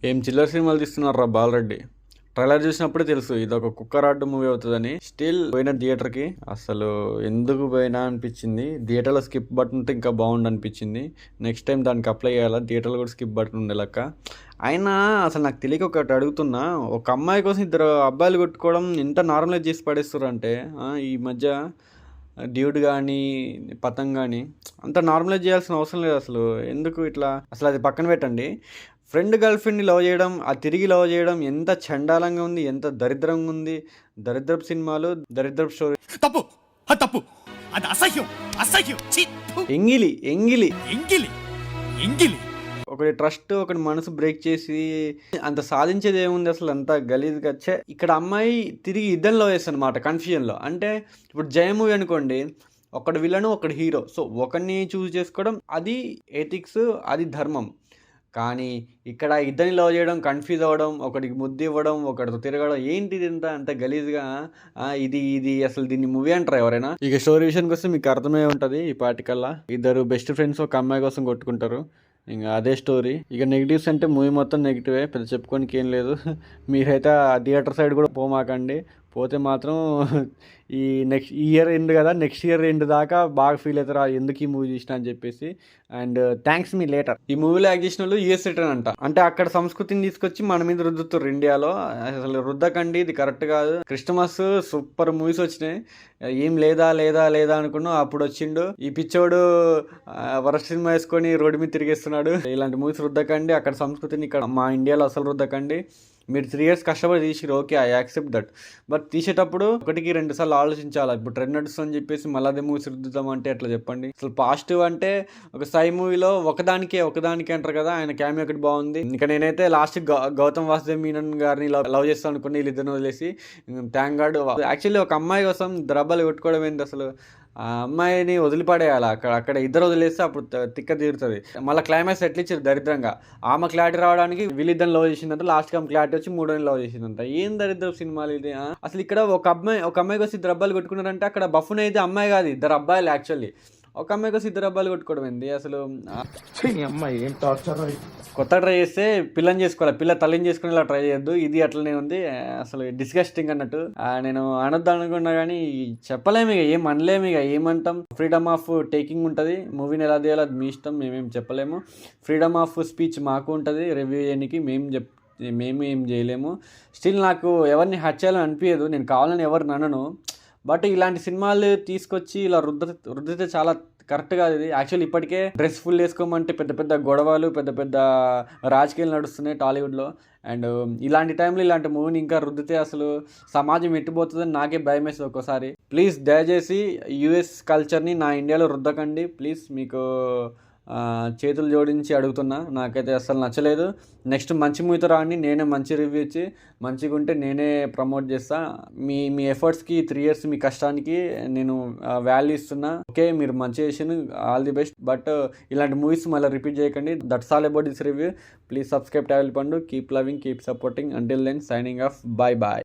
ఏం చిల్లర సినిమాలు తీస్తున్నారు రా బాలరెడ్డి. ట్రైలర్ చూసినప్పుడే తెలుసు ఇది ఒక కుక్కరాడ్డు మూవీ అవుతుందని. స్టిల్ పోయిన థియేటర్కి అసలు ఎందుకు పోయినా అనిపించింది. థియేటర్లో స్కిప్ బటన్ ఉంటే ఇంకా బాగుండు అనిపించింది. నెక్స్ట్ టైం దానికి అప్లై చేయాలా, థియేటర్లో కూడా స్కిప్ బటన్ ఉండే లెక్క. అయినా అసలు నాకు తెలియక ఒకటి అడుగుతున్నా, ఒక అమ్మాయి కోసం ఇద్దరు అబ్బాయిలు కొట్టుకోవడం ఎంత నార్మలైజ్ చేసి పడేస్తారు అంటే ఈ మధ్య డ్యూడ్ కానీ పతంగ్ కానీ అంత నార్మలైజ్ చేయాల్సిన అవసరం లేదు అసలు. ఎందుకు ఇట్లా అసలు అది పక్కన పెట్టండి. ఫ్రెండ్ గర్ల్ ఫ్రెండ్ని లవ్ చేయడం, ఆ తిరిగి లవ్ చేయడం ఎంత చండాలంగా ఉంది, ఎంత దరిద్రంగా ఉంది. దరిద్రపు సినిమాలు, దరిద్రపు స్టోరీ. తప్పు తప్పు, అది అసహ్యం అసహ్యం. ఎంగిలి ఎంగిలి ఎంగిలి ఎంగిలి. ఒకటి ట్రస్ట్, ఒకటి మనసు బ్రేక్ చేసి అంత సాధించేది ఏముంది అసలు, అంత గలీజ్గా. ఇక్కడ అమ్మాయి తిరిగి ఇద్దరిని లవ్ చేస్తుంది అనమాట కన్ఫ్యూజన్లో. అంటే ఇప్పుడు జయ మూవీ అనుకోండి, ఒకటి విలను ఒకటి హీరో. సో ఒకరిని చూస్ చేసుకోవడం అది ఎథిక్స్, అది ధర్మం. కానీ ఇక్కడ ఇద్దరిని లవ్ చేయడం, కన్ఫ్యూజ్ అవ్వడం, ఒకటికి ముద్దు ఇవ్వడం, ఒకటితో తిరగడం, ఏంటిది అంత గలీజ్గా. ఇది ఇది అసలు దీన్ని మూవీ అంటారా ఎవరైనా? ఇక స్టోరీ విషయానికి వస్తే మీకు అర్థమై ఉంటుంది. ఈ పాటికల్లా ఇద్దరు బెస్ట్ ఫ్రెండ్స్ ఒక అమ్మాయి కోసం కొట్టుకుంటారు, ఇంకా అదే స్టోరీ. ఇక నెగిటివ్స్ అంటే మూవీ మొత్తం నెగిటివే, పెద్ద చెప్పుకోనికి ఏం లేదు. మీరైతే ఆ థియేటర్ సైడ్ కూడా పోమాకండి. పోతే మాత్రం ఈ నెక్స్ట్ ఇయర్ ఎండ్ కదా, నెక్స్ట్ ఇయర్ ఎండ్ దాకా బాగా ఫీల్ అవుతారు ఎందుకు ఈ మూవీ చూసిన అని చెప్పేసి. And thanks me later. ఈ మూవీలో యాక్ట్ చేసిన వాళ్ళు యూఎస్ రిటర్న్ అంట. అంటే అక్కడ సంస్కృతిని తీసుకొచ్చి మన మీద రుద్దుతారు ఇండియాలో. అసలు రుద్దకండి, ఇది కరెక్ట్ కాదు. క్రిస్టమస్ సూపర్ మూవీస్ వచ్చినాయి, ఏం లేదా లేదా లేదా అనుకున్నాం, అప్పుడు వచ్చిండు ఈ పిచ్చోడు వరస్ట్ సినిమా వేసుకొని రోడ్డు మీద తిరిగేస్తున్నాడు. ఇలాంటి మూవీస్ రుద్దకండి, అక్కడ సంస్కృతిని ఇక్కడ మా ఇండియాలో అసలు రుద్దకండి. మీరు 3 years కష్టపడి తీసిరు, okay, I accept that. But తీసేటప్పుడు 1-2 సార్లు ఆలోచించాలి. ఇప్పుడు ట్రెండ్ నడుస్తుందని చెప్పేసి మళ్ళీ అదే మూవీస్ రుద్దుతాం అంటే ఎట్లా చెప్పండి. అసలు పాజిటివ్ అంటే ఒక సాయి మూవీలో ఒకదానికి అంటారు కదా, ఆయన క్యామియో ఒకటి బాగుంది. ఇంకా నేనైతే లాస్ట్ గౌతమ్ వాసుదేవ్ మీనన్ గారిని లవ్ చేస్తాను అనుకుని వీళ్ళిద్దరిని వదిలేసి థ్యాంక్ గాడ్. యాక్చువల్లీ ఒక అమ్మాయి కోసం ద్రబ్బాలు కొట్టుకోవడం ఏంటి అసలు? ఆ అమ్మాయిని వదిలిపడేయాలి. అక్కడ ఇద్దరు వదిలేస్తే అప్పుడు తిక్క తీరుతుంది. మళ్ళీ క్లైమాక్స్ ఎట్లా ఇచ్చారు దరిద్రంగా. ఆమె క్లారిటీ రావడానికి వీళ్ళిద్దరిని లవ్ చేసిందంట, లాస్ట్కి ఆమె క్లారిటీ వచ్చి మూడోని లవ్ చేసిందంట. ఏం దరిద్రం సినిమాలు ఇది. అసలు ఇక్కడ ఒక అమ్మాయి కోసం ఇద్దరు అబ్బాయిలు కొట్టుకున్నారంటే అక్కడ బఫున్ అయితే అమ్మాయి కాదు, ఇద్దరు అబ్బాయిలు. యాక్చువల్లీ ఒక అమ్మాయి కోసం ఇద్దరు అబ్బాయిలు కొట్టుకోవడం ఏంది అసలు? కొత్త ట్రై చేస్తే పిల్లని చేసుకోవాలి, పిల్ల తల్లిని చేసుకుని ఇలా ట్రై చేయొద్దు. ఇది అట్లనే ఉంది, అసలు డిస్గస్టింగ్ అన్నట్టు. నేను అనొద్దు అనుకున్నా కానీ చెప్పలేము, ఇక ఏం అనలేము, ఇక ఏమంటాం. ఫ్రీడమ్ ఆఫ్ టేకింగ్ ఉంటుంది, మూవీని ఎలా తీయాలో అది మీ ఇష్టం, మేమేం చెప్పలేము. ఫ్రీడమ్ ఆఫ్ స్పీచ్ మాకు ఉంటుంది, రివ్యూ చేయడానికి మేము ఏం చేయలేము. స్టిల్ నాకు ఎవరిని హర్ట్ చేయాలని అనిపించదు, నేను కావాలని ఎవరిని అనను. బట్ ఇలాంటి సినిమాలు తీసుకొచ్చి ఇలా రుద్దితే చాలా కరెక్ట్ కాదు ఇది. యాక్చువల్లీ ఇప్పటికే డ్రెస్ ఫుల్ వేసుకోమంటే పెద్ద పెద్ద గొడవలు, పెద్ద పెద్ద రాజకీయాలు నడుస్తున్నాయి టాలీవుడ్లో. అండ్ ఇలాంటి టైంలో ఇలాంటి మూవీని ఇంకా రుద్దితే అసలు సమాజం ఎట్టిపోతుందని నాకే భయం వేస్తుంది ఒక్కోసారి. ప్లీజ్ దయచేసి యూఎస్ కల్చర్ని నా ఇండియాలో రుద్దకండి ప్లీజ్. మీకు చేతులు జోడించి అడుగుతున్నా, నాకైతే అసలు నచ్చలేదు. నెక్స్ట్ మంచి మూవీతో రాండి, నేనే మంచి రివ్యూ ఇచ్చి మంచిగా ఉంటే నేనే ప్రమోట్ చేస్తా. మీ ఎఫర్ట్స్కి 3 years మీ కష్టానికి నేను వాల్యూ ఇస్తున్నా. ఓకే, మీరు మంచి చేసిన, ఆల్ ది బెస్ట్. బట్ ఇలాంటి మూవీస్ మళ్ళీ రిపీట్ చేయకండి. That's all about this review. Please subscribe to Pandu. Keep loving, keep supporting. Until then signing off. Bye bye.